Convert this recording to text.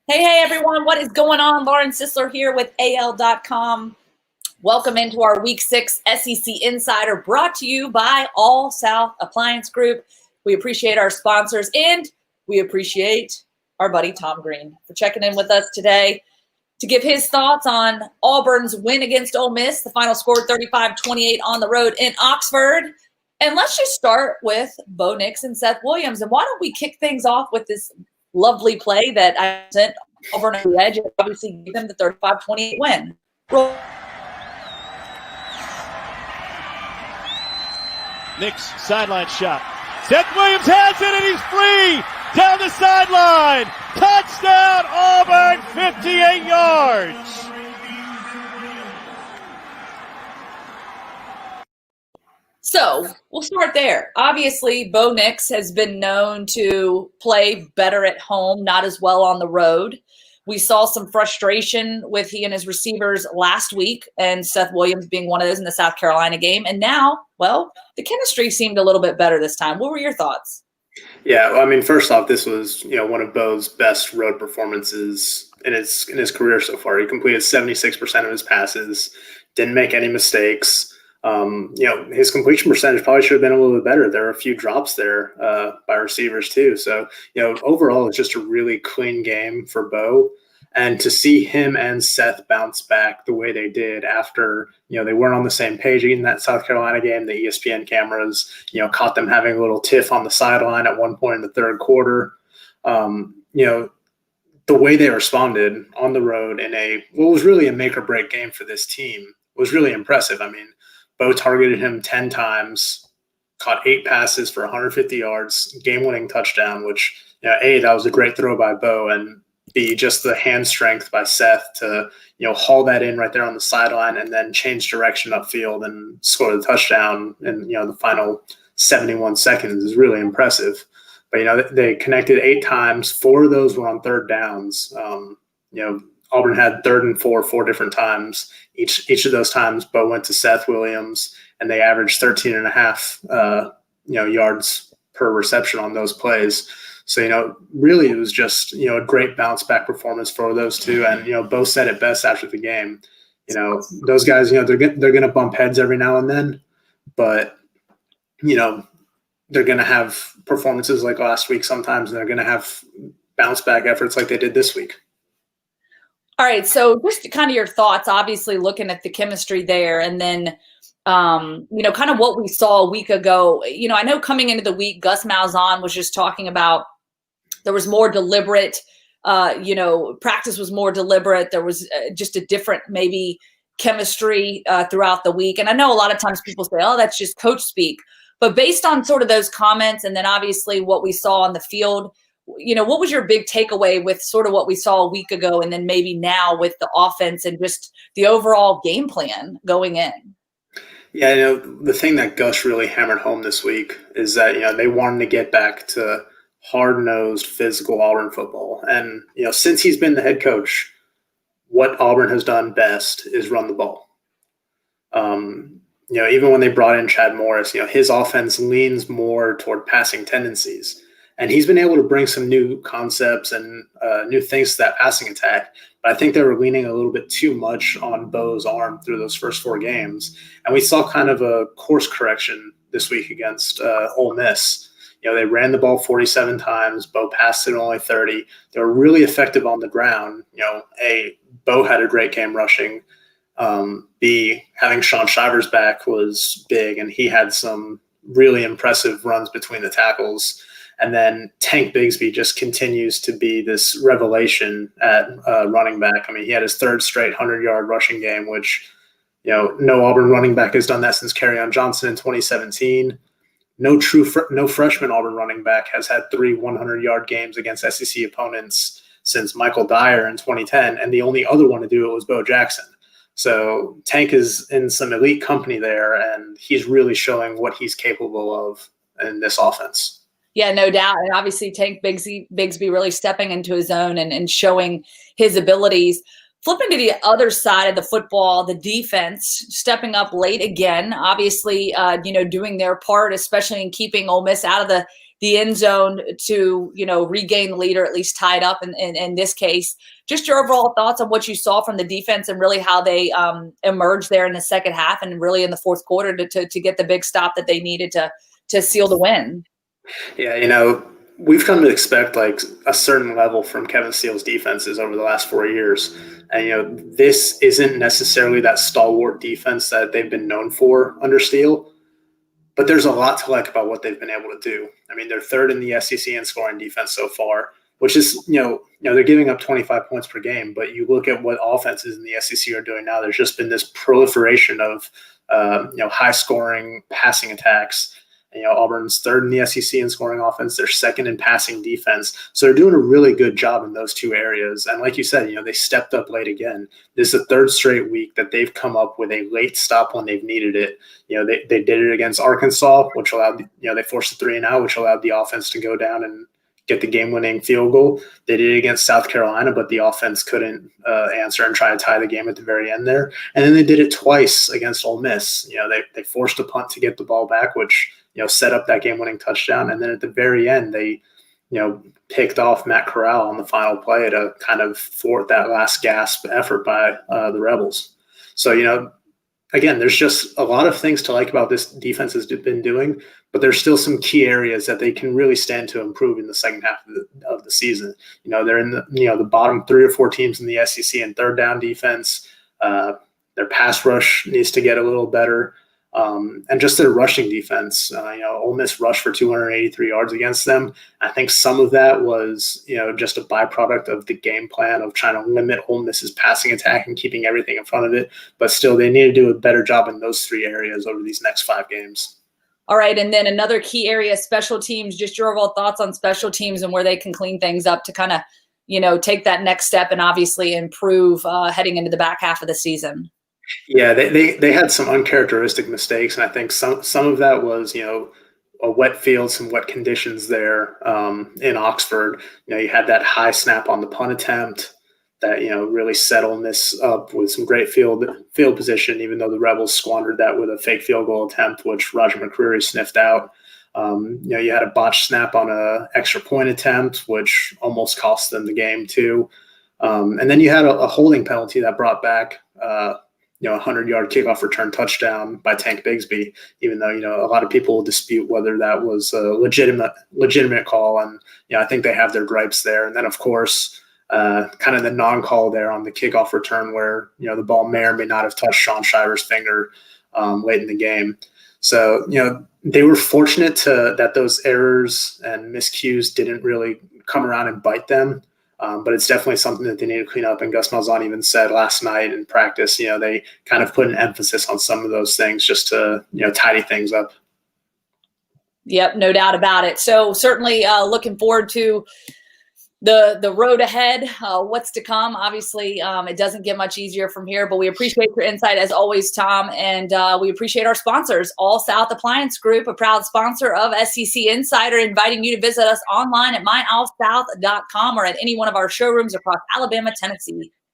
Hey, everyone. What is going on? Lauren Sisler here with AL.com. Welcome into our Week 6 SEC Insider brought to you by All South Appliance Group. We appreciate our sponsors and we appreciate our buddy Tom Green for checking in with us today to give his thoughts on Auburn's win against Ole Miss. The final score 35-28 on the road in Oxford. And let's just start with Bo Nix and Seth Williams. And why don't we kick things off with this lovely play that I sent Auburn on the edge and obviously gave them the 35-28 win. Nix sideline shot. Seth Williams has it and he's free down the sideline. Touchdown Auburn, 58 yards. So we'll start there. Obviously, Bo Nix has been known to play better at home, not as well on the road. We saw some frustration with he and his receivers last week, and Seth Williams being one of those in the South Carolina game. And now, well, the chemistry seemed a little bit better this time. What were your thoughts? Yeah, well, I mean, first off, this was one of Bo's best road performances in his career so far. He completed 76% of his passes, didn't make any mistakes. His completion percentage probably should have been a little bit better. There are a few drops there by receivers too. So, overall, it's just a really clean game for Bo. And to see him and Seth bounce back the way they did after, they weren't on the same page in that South Carolina game, the ESPN cameras, caught them having a little tiff on the sideline at one point in the third quarter. The way they responded on the road in what was really a make or break game for this team was really impressive. I mean, Bo targeted him 10 times, caught 8 passes for 150 yards, game-winning touchdown, which, A, that was a great throw by Bo, and B, just the hand strength by Seth to, haul that in right there on the sideline and then change direction upfield and score the touchdown in, the final 71 seconds is really impressive. But, they connected 8 times. 4 of those were on third downs. Auburn had 3rd and 4 different times. Each of those times, Bo went to Seth Williams, and they averaged 13.5, yards per reception on those plays. So, really it was just, a great bounce back performance for those two. And, Bo said it best after the game. Those guys, they're going to bump heads every now and then, but, they're going to have performances like last week sometimes, and they're going to have bounce back efforts like they did this week. All right, so just kind of your thoughts, obviously looking at the chemistry there, and then, kind of what we saw a week ago. I know coming into the week, Gus Malzahn was just talking about there was more deliberate, practice was more deliberate. There was just a different maybe chemistry throughout the week. And I know a lot of times people say, oh, that's just coach speak. But based on sort of those comments and then obviously what we saw on the field, what was your big takeaway with sort of what we saw a week ago and then maybe now with the offense and just the overall game plan going in? Yeah, the thing that Gus really hammered home this week is that, they wanted to get back to hard-nosed, physical Auburn football. And, since he's been the head coach, what Auburn has done best is run the ball. Even when they brought in Chad Morris, his offense leans more toward passing tendencies. And he's been able to bring some new concepts and new things to that passing attack. But I think they were leaning a little bit too much on Bo's arm through those first 4 games. And we saw kind of a course correction this week against Ole Miss. They ran the ball 47 times. Bo passed it only 30. They were really effective on the ground. Bo had a great game rushing. B, having Sean Shivers back was big, and he had some really impressive runs between the tackles. And then Tank Bigsby just continues to be this revelation at running back. I mean, he had his 3rd straight 100-yard rushing game, which, no Auburn running back has done that since Kerryon Johnson in 2017. No freshman Auburn running back has had 3 100-yard games against SEC opponents since Michael Dyer in 2010, and the only other one to do it was Bo Jackson. So Tank is in some elite company there, and he's really showing what he's capable of in this offense. Yeah, no doubt. And obviously Tank Bigsby really stepping into his own and showing his abilities. Flipping to the other side of the football, the defense stepping up late again, obviously, doing their part, especially in keeping Ole Miss out of the the end zone to, regain the lead or at least tie it up in this case. Just your overall thoughts on what you saw from the defense and really how they emerged there in the second half and really in the fourth quarter to get the big stop that they needed to seal the win. Yeah, we've come to expect like a certain level from Kevin Steele's defenses over the last 4 years. And, this isn't necessarily that stalwart defense that they've been known for under Steele, but there's a lot to like about what they've been able to do. I mean, they're third in the SEC in scoring defense so far, which is, they're giving up 25 points per game, but you look at what offenses in the SEC are doing now, there's just been this proliferation of, high scoring passing attacks. Auburn's third in the SEC in scoring offense. They're second in passing defense. So they're doing a really good job in those two areas. And like you said, they stepped up late again. This is the third straight week that they've come up with a late stop when they've needed it. They did it against Arkansas, which allowed, they forced a 3-and-out, which allowed the offense to go down and get the game-winning field goal. They did it against South Carolina, but the offense couldn't answer and try to tie the game at the very end there. And then they did it twice against Ole Miss. They forced a punt to get the ball back, which set up that game-winning touchdown. And then at the very end, they, picked off Matt Corral on the final play to kind of thwart that last gasp effort by the Rebels. So, again, there's just a lot of things to like about this defense has been doing, but there's still some key areas that they can really stand to improve in the second half of the season. They're in the bottom 3 or 4 teams in the SEC in third down defense. Their pass rush needs to get a little better. And just their rushing defense, Ole Miss rushed for 283 yards against them. I think some of that was, just a byproduct of the game plan of trying to limit Ole Miss's passing attack and keeping everything in front of it. But still, they need to do a better job in those 3 areas over these next 5 games. All right. And then another key area, special teams, just your overall thoughts on special teams and where they can clean things up to kind of, take that next step and obviously improve heading into the back half of the season. Yeah, they had some uncharacteristic mistakes, and I think some of that was, a wet field, some wet conditions there in Oxford. You had that high snap on the punt attempt that, really set Ole Miss up with some great field position, even though the Rebels squandered that with a fake field goal attempt, which Roger McCreary sniffed out. You had a botched snap on a extra point attempt, which almost cost them the game too. And then you had a holding penalty that brought back a 100-yard kickoff return touchdown by Tank Bigsby, even though, a lot of people will dispute whether that was a legitimate call. And, I think they have their gripes there. And then, of course, kind of the non-call there on the kickoff return where, the ball may or may not have touched Sean Shiver's finger late in the game. So, they were fortunate that those errors and miscues didn't really come around and bite them. But it's definitely something that they need to clean up. And Gus Malzahn even said last night in practice, they kind of put an emphasis on some of those things just to, tidy things up. Yep, no doubt about it. So certainly looking forward to the road ahead, what's to come. Obviously, it doesn't get much easier from here, but we appreciate your insight as always, Tom. And we appreciate our sponsors, All South Appliance Group, a proud sponsor of SEC Insider, inviting you to visit us online at myallsouth.com or at any one of our showrooms across Alabama, Tennessee,